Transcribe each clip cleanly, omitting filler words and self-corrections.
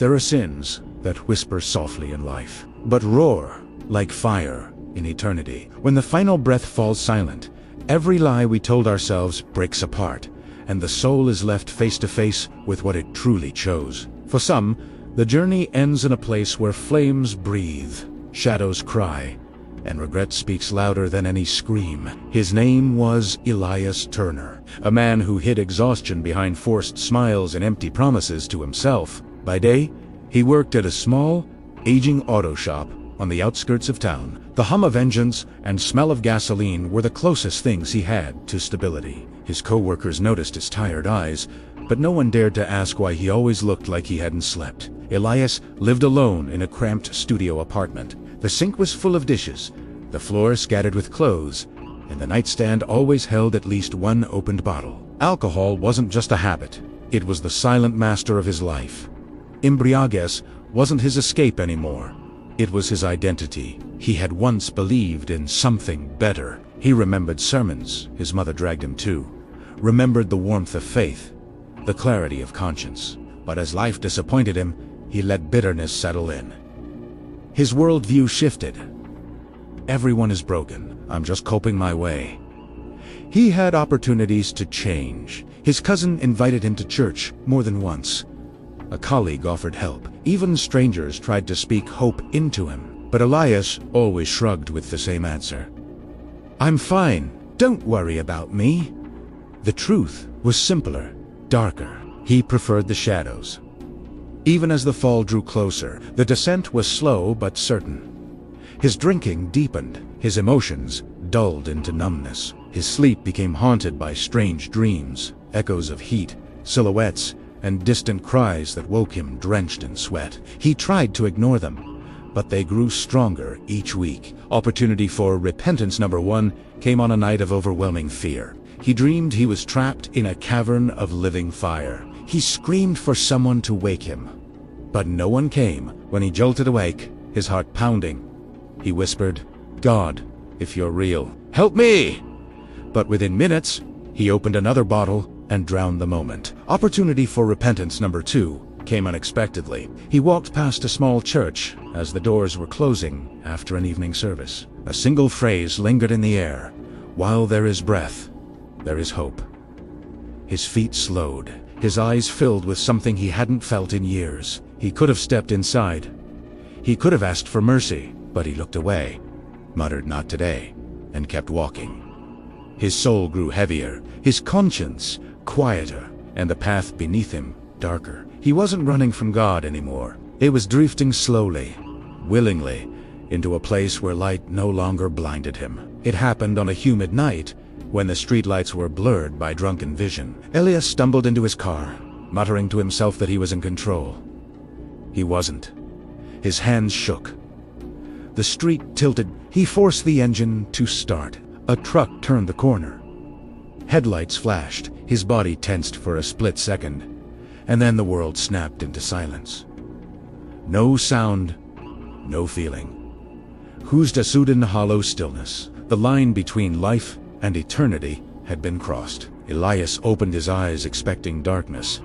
There are sins that whisper softly in life, but roar like fire in eternity. When the final breath falls silent, every lie we told ourselves breaks apart, and the soul is left face to face with what it truly chose. For some, the journey ends in a place where flames breathe, shadows cry, and regret speaks louder than any scream. His name was Elias Turner, a man who hid exhaustion behind forced smiles and empty promises to himself. By day, he worked at a small, aging auto shop on the outskirts of town. The hum of engines and smell of gasoline were the closest things he had to stability. His co-workers noticed his tired eyes, but no one dared to ask why he always looked like he hadn't slept. Elias lived alone in a cramped studio apartment. The sink was full of dishes, the floor scattered with clothes, and the nightstand always held at least one opened bottle. Alcohol wasn't just a habit, it was the silent master of his life. Embriaguez wasn't his escape anymore. It was his identity. He had once believed in something better. He remembered sermons his mother dragged him to, remembered the warmth of faith, the clarity of conscience. But as life disappointed him, he let bitterness settle in. His worldview shifted. Everyone is broken. I'm just coping my way. He had opportunities to change. His cousin invited him to church more than once. A colleague offered help. Even strangers tried to speak hope into him. But Elias always shrugged with the same answer. I'm fine. Don't worry about me. The truth was simpler, darker. He preferred the shadows. Even as the fall drew closer, the descent was slow but certain. His drinking deepened, his emotions dulled into numbness. His sleep became haunted by strange dreams, echoes of heat, silhouettes, and distant cries that woke him drenched in sweat. He tried to ignore them, but they grew stronger each week. Opportunity for repentance number one came on a night of overwhelming fear. He dreamed he was trapped in a cavern of living fire. He screamed for someone to wake him, but no one came. When he jolted awake, his heart pounding, he whispered, "God, if you're real, help me!" But within minutes, he opened another bottle and drowned the moment. Opportunity for repentance number two came unexpectedly. He walked past a small church as the doors were closing after an evening service. A single phrase lingered in the air: "While there is breath, there is hope." His feet slowed. His eyes filled with something he hadn't felt in years. He could have stepped inside. He could have asked for mercy, but he looked away, muttered "not today," and kept walking. His soul grew heavier, his conscience quieter, and the path beneath him darker. He wasn't running from God anymore. It was drifting slowly, willingly, into a place where light no longer blinded him. It happened on a humid night, when the streetlights were blurred by drunken vision. Elias stumbled into his car, muttering to himself that he was in control. He wasn't. His hands shook. The street tilted. He forced the engine to start. A truck turned the corner. Headlights flashed. His body tensed for a split second, and then the world snapped into silence. No sound, no feeling. Husdasuden hollow stillness. The line between life and eternity had been crossed. Elias opened his eyes expecting darkness,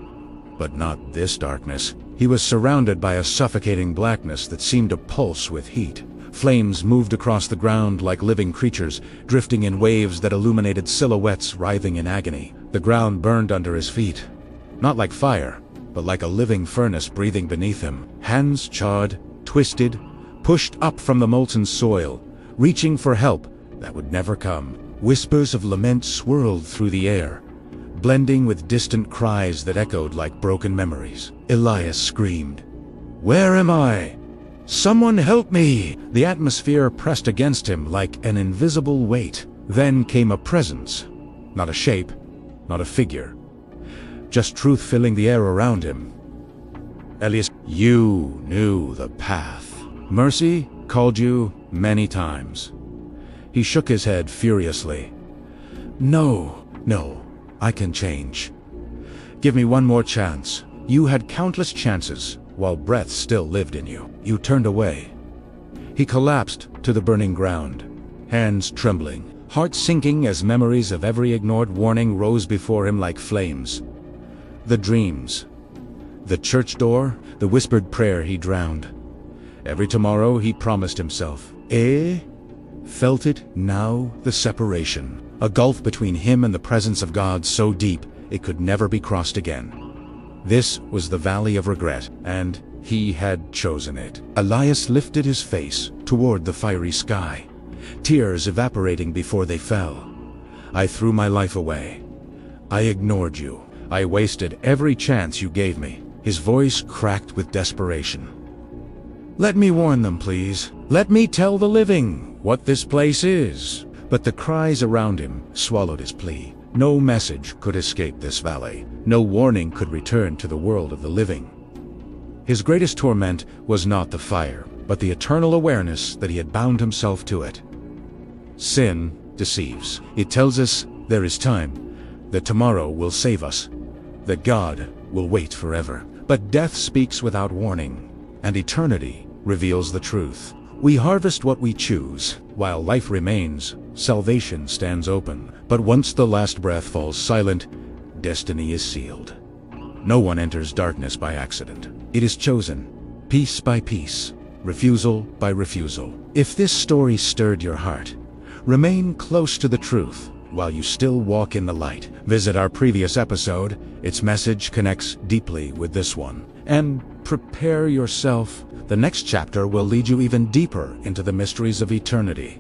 but not this darkness. He was surrounded by a suffocating blackness that seemed to pulse with heat. Flames moved across the ground like living creatures, drifting in waves that illuminated silhouettes writhing in agony. The ground burned under his feet, not like fire, but like a living furnace breathing beneath him. Hands charred, twisted, pushed up from the molten soil, reaching for help that would never come. Whispers of lament swirled through the air, blending with distant cries that echoed like broken memories. Elias screamed, "Where am I? Someone help me!" The atmosphere pressed against him like an invisible weight. Then came a presence, not a shape, not a figure, just truth filling the air around him. Elias, you knew the path. Mercy called you many times. He shook his head furiously. No, I can change. Give me one more chance. You had countless chances while breath still lived in you. You turned away. He collapsed to the burning ground, hands trembling, heart sinking as memories of every ignored warning rose before him like flames. The dreams, The church door, the whispered prayer he drowned. Every tomorrow he promised himself. Felt it now, the separation. A gulf between him and the presence of God so deep it could never be crossed again. This was the valley of regret, and he had chosen it. Elias lifted his face toward the fiery sky, tears evaporating before they fell. I threw my life away. I ignored you. I wasted every chance you gave me. His voice cracked with desperation. Let me warn them, please. Let me tell the living what this place is. But the cries around him swallowed his plea. No message could escape this valley. No warning could return to the world of the living. His greatest torment was not the fire, but the eternal awareness that he had bound himself to it. Sin deceives. It tells us there is time, that tomorrow will save us, that God will wait forever. But death speaks without warning, and eternity reveals the truth. We harvest what we choose. While life remains, salvation stands open. But once the last breath falls silent, destiny is sealed. No one enters darkness by accident. It is chosen, piece by piece, refusal by refusal. If this story stirred your heart, remain close to the truth while you still walk in the light. Visit our previous episode. Its message connects deeply with this one. And prepare yourself. The next chapter will lead you even deeper into the mysteries of eternity.